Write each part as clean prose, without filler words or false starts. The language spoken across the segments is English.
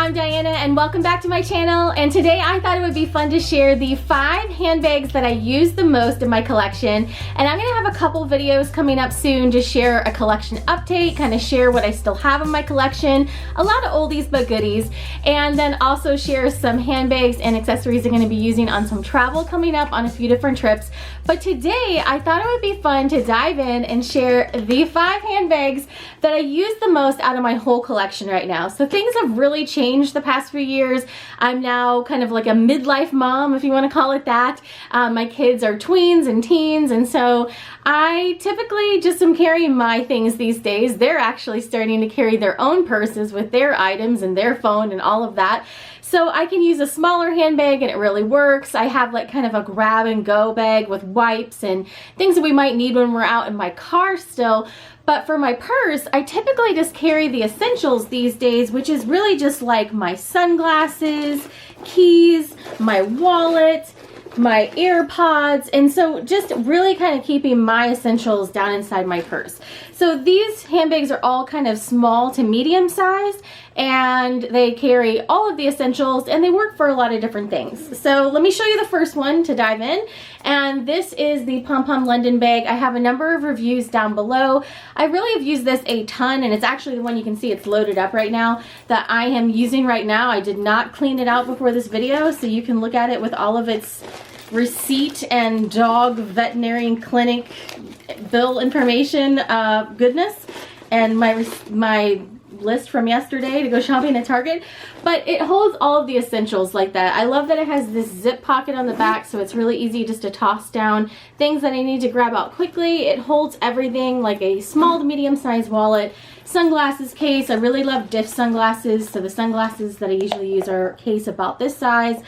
I'm Diana and welcome back to my channel, and today I thought it would be fun to share the 5 handbags that I use the most in my collection. And I'm gonna have a couple videos coming up soon to share a collection update, kind of share what I still have in my collection, a lot of oldies but goodies, and then also share some handbags and accessories I'm gonna be using on some travel coming up on a few different trips. But today I thought it would be fun to dive in and share the 5 handbags that I use the most out of my whole collection right now. So things have really changed the past few years. I'm now kind of like a midlife mom, if you want to call it that. My kids are tweens and teens, and so I typically just am carrying my things these days. They're actually starting to carry their own purses with their items and their phone and all of that. So I can use a smaller handbag and it really works. I have like kind of a grab and go bag with wipes and things that we might need when we're out in my car still. But for my purse, I typically just carry the essentials these days, which is really just like my sunglasses, keys, my wallet, my AirPods, and so just really kind of keeping my essentials down inside my purse. So these handbags are all kind of small to medium size, and they carry all of the essentials and they work for a lot of different things. So let me show you the first one to dive in, and this is the Pom Pom London bag. I have a number of reviews down below. I really have used this a ton, and it's actually the one you can see it's loaded up right now that I am using right now. I did not clean it out before this video, so you can look at it with all of its receipt and dog veterinarian clinic bill information goodness, and my list from yesterday to go shopping at Target. But it holds all of the essentials like that. I love that it has this zip pocket on the back, so it's really easy just to toss down things that I need to grab out quickly. It holds everything like a small to medium sized wallet. Sunglasses case. I really love Diff sunglasses, so the sunglasses that I usually use are a case about this size.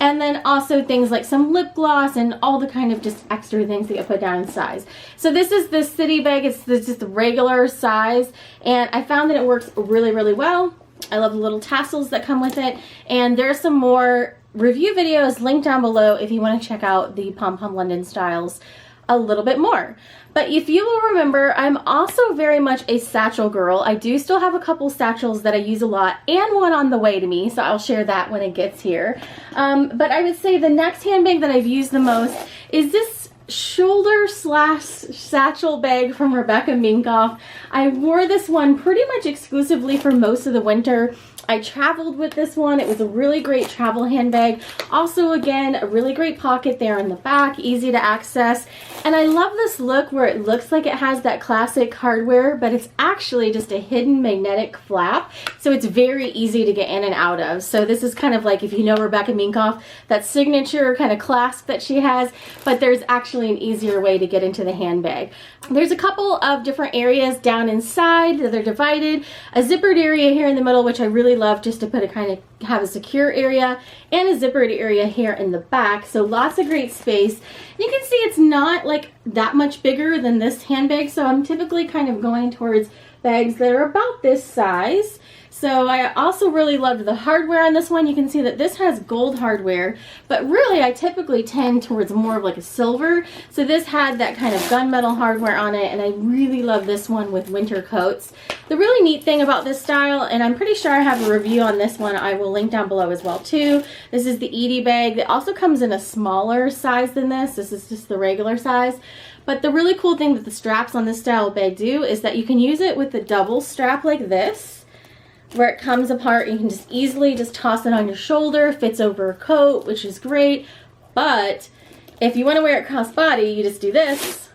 And then also things like some lip gloss and all the kind of just extra things that you put down in size. So this is the city bag. It's just the regular size, and I found that it works really, really well. I love the little tassels that come with it, and there's some more review videos linked down below if you want to check out the Pom Pom London styles a little bit more. But if you will remember, I'm also very much a satchel girl. I do still have a couple satchels that I use a lot, and one on the way to me, so I'll share that when it gets here. But I would say the next handbag that I've used the most is this shoulder slash satchel bag from Minkoff. I wore this one pretty much exclusively for most of the winter. I traveled with this one. It was a really great travel handbag. Also, again, a really great pocket there in the back, easy to access. And I love this look where it looks like it has that classic hardware, but it's actually just a hidden magnetic flap. So it's very easy to get in and out of. So this is kind of like, if you know Minkoff, that signature kind of clasp that she has, but there's actually an easier way to get into the handbag. There's a couple of different areas down inside that are divided. A zippered area here in the middle, which I really love just to put a kind of have a secure area, and a zippered area here in the back. So lots of great space. You can see it's not like that much bigger than this handbag, so I'm typically kind of going towards bags that are about this size. So I also really loved the hardware on this one. You can see that this has gold hardware, but really I typically tend towards more of like a silver. So this had that kind of gunmetal hardware on it, and I really love this one with winter coats. The really neat thing about this style, and I'm pretty sure I have a review on this one, I will link down below as well too. This is the Edie bag. It also comes in a smaller size than this. This is just the regular size. But the really cool thing that the straps on this style bag do is that you can use it with the double strap like this, where it comes apart. You can just easily just toss it on your shoulder, fits over a coat, which is great. But if you want to wear it crossbody, you just do this,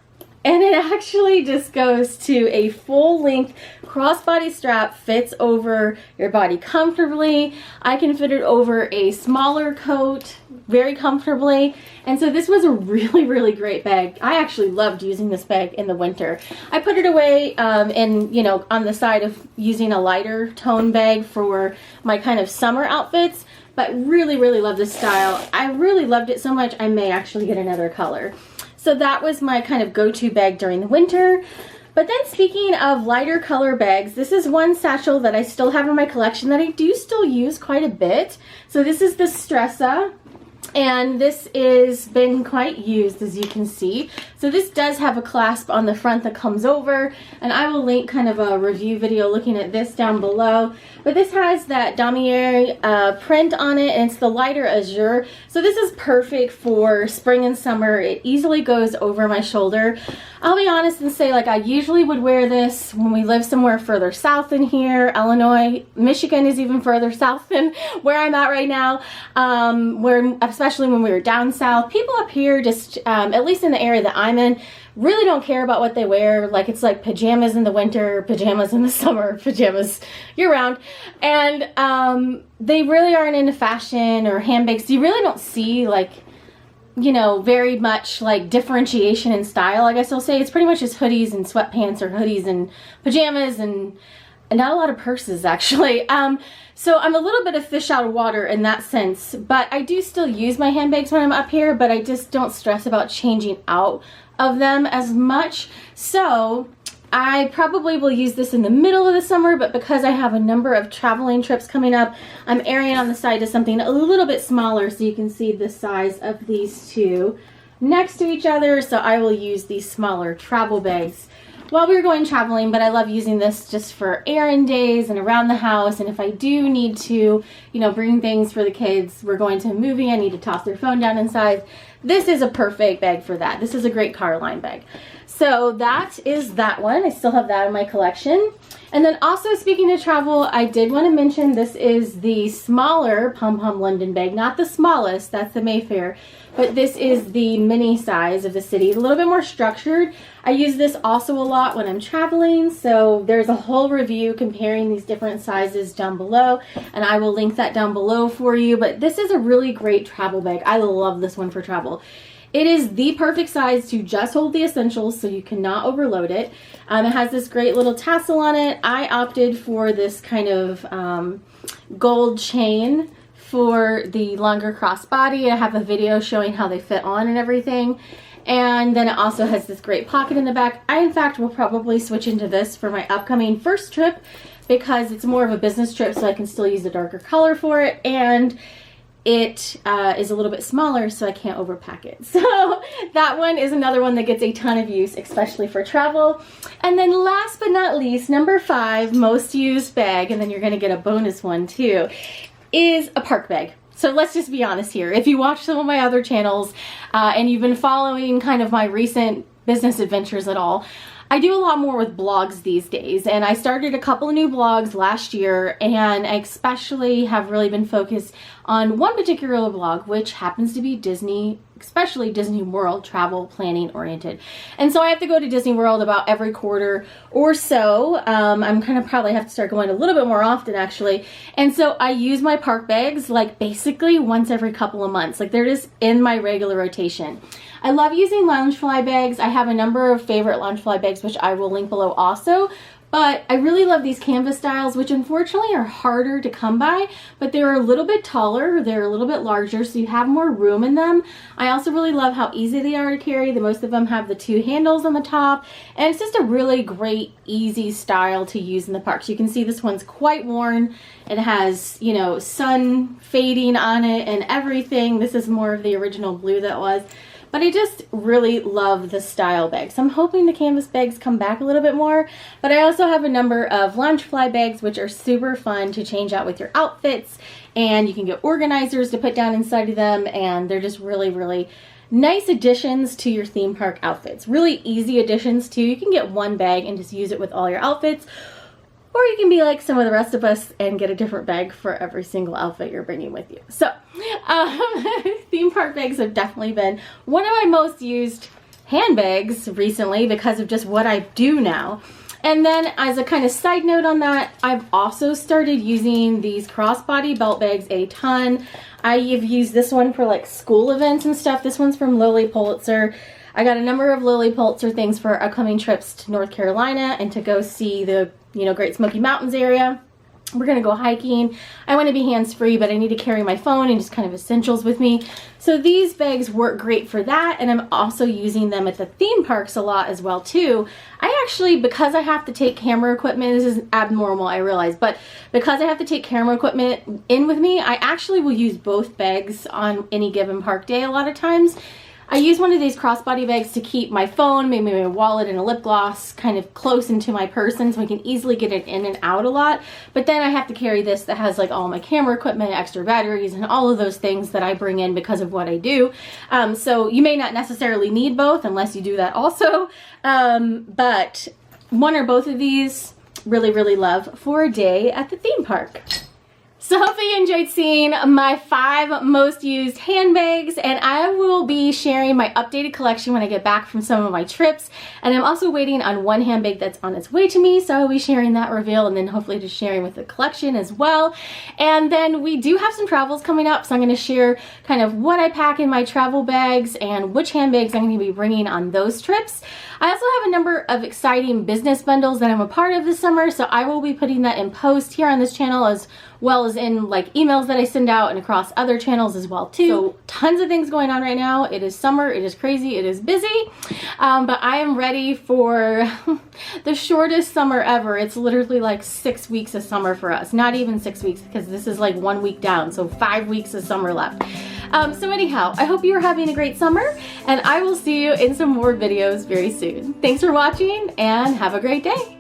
and it actually just goes to a full-length crossbody strap, fits over your body comfortably. I can fit it over a smaller coat very comfortably, and so this was a really, really great bag. I actually loved using this bag in the winter. I put it away and, you know, on the side of using a lighter tone bag for my kind of summer outfits, but really, really love this style. I really loved it so much I may actually get another color. So that was my kind of go-to bag during the winter. But then speaking of lighter color bags, this is one satchel that I still have in my collection that I do still use quite a bit. So this is the Stressa. And this is been quite used, as you can see. So this does have a clasp on the front that comes over, and I will link kind of a review video looking at this down below. But this has that damier print on it, and it's the lighter azure. So this is perfect for spring and summer. It easily goes over my shoulder. I'll be honest and say, like, I usually would wear this when we live somewhere further south than here. Illinois, Michigan is even further south than where I'm at right now. Especially when we were down south. People up here just, at least in the area that I'm in, really don't care about what they wear. Like, it's like pajamas in the winter, pajamas in the summer, pajamas year round. And they really aren't into fashion or handbags. You really don't see, like, you know, very much like differentiation in style, I guess I'll say. It's pretty much just hoodies and sweatpants, or hoodies and pajamas, and not a lot of purses, actually. So I'm a little bit of fish out of water in that sense, but I do still use my handbags when I'm up here, but I just don't stress about changing out of them as much. So I probably will use this in the middle of the summer, but because I have a number of traveling trips coming up, I'm erring on the side of something a little bit smaller, so you can see the size of these two next to each other. So I will use these smaller travel bags while we're going traveling, but I love using this just for errand days and around the house. And if I do need to, you know, bring things for the kids, we're going to a movie, I need to toss their phone down inside, this is a perfect bag for that. This is a great car line bag. So that is that one. I still have that in my collection. And then also, speaking of travel, I did want to mention this is the smaller Pom Pom London bag. Not the smallest, that's the Mayfair, but this is the mini size of the city. A little bit more structured. I use this also a lot when I'm traveling, so there's a whole review comparing these different sizes down below, and I will link that down below for you. But this is a really great travel bag. I love this one for travel. It is the perfect size to just hold the essentials, so you cannot overload it. It has this great little tassel on it. I opted for this kind of gold chain for the longer crossbody. I have a video showing how they fit on and everything. And then it also has this great pocket in the back. I, in fact, will probably switch into this for my upcoming first trip, because it's more of a business trip, so I can still use a darker color for it. And it is a little bit smaller, so I can't overpack it. So that one is another one that gets a ton of use, especially for travel. And then last but not least, number 5, most used bag, and then you're going to get a bonus one too, is a park bag. So let's just be honest here. If you watch some of my other channels and you've been following kind of my recent business adventures at all, I do a lot more with blogs these days, and I started a couple of new blogs last year, and I especially have really been focused on one particular blog, which happens to be Disney, especially Disney World travel planning oriented. And so I have to go to Disney World about every quarter or so. I'm kind of probably have to start going a little bit more often, actually. And so I use my park bags like basically once every couple of months. Like, they're just in my regular rotation. I love using Loungefly bags. I have a number of favorite Loungefly bags, which I will link below also. But I really love these canvas styles, which unfortunately are harder to come by, but they're a little bit taller, they're a little bit larger, so you have more room in them. I also really love how easy they are to carry. Most of them have the 2 handles on the top, and it's just a really great, easy style to use in the park. So you can see this one's quite worn. It has, you know, sun fading on it and everything. This is more of the original blue that was. But I just really love the style bag. So I'm hoping the canvas bags come back a little bit more. But I also have a number of Loungefly bags, which are super fun to change out with your outfits. And you can get organizers to put down inside of them. And they're just really, really nice additions to your theme park outfits. Really easy additions too. You can get one bag and just use it with all your outfits. Or you can be like some of the rest of us and get a different bag for every single outfit you're bringing with you. So, theme park bags have definitely been one of my most used handbags recently because of just what I do now. And then as a kind of side note on that, I've also started using these crossbody belt bags a ton. I have used this one for like school events and stuff. This one's from Lilly Pulitzer. I got a number of Lilly Pulitzer things for upcoming trips to North Carolina and to go see the, you know, Great Smoky Mountains area. we're gonna go hiking. I want to be hands-free, but I need to carry my phone and just kind of essentials with me. So these bags work great for that, and I'm also using them at the theme parks a lot as well too. I actually, because I have to take camera equipment, this is abnormal, I realize, but because I have to take camera equipment in with me, I actually will use both bags on any given park day a lot of times. I use one of these crossbody bags to keep my phone, maybe my wallet and a lip gloss kind of close into my person so I can easily get it in and out a lot. But then I have to carry this that has like all my camera equipment, extra batteries, and all of those things that I bring in because of what I do. So you may not necessarily need both unless you do that also. But one or both of these, really, really love for a day at the theme park. So hopefully you enjoyed seeing my 5 most used handbags, and I will be sharing my updated collection when I get back from some of my trips. And I'm also waiting on one handbag that's on its way to me, so I'll be sharing that reveal and then hopefully just sharing with the collection as well. And then we do have some travels coming up, so I'm going to share kind of what I pack in my travel bags and which handbags I'm going to be bringing on those trips. I also have a number of exciting business bundles that I'm a part of this summer, so I will be putting that in post here on this channel as well as in like emails that I send out and across other channels as well too. So tons of things going on right now. It is summer, it is crazy, it is busy, but I am ready for the shortest summer ever. It's literally like 6 weeks of summer for us. Not even 6 weeks, because this is like 1 week down, so 5 weeks of summer left. So anyhow, I hope you are having a great summer, and I will see you in some more videos very soon. Thanks for watching, and have a great day.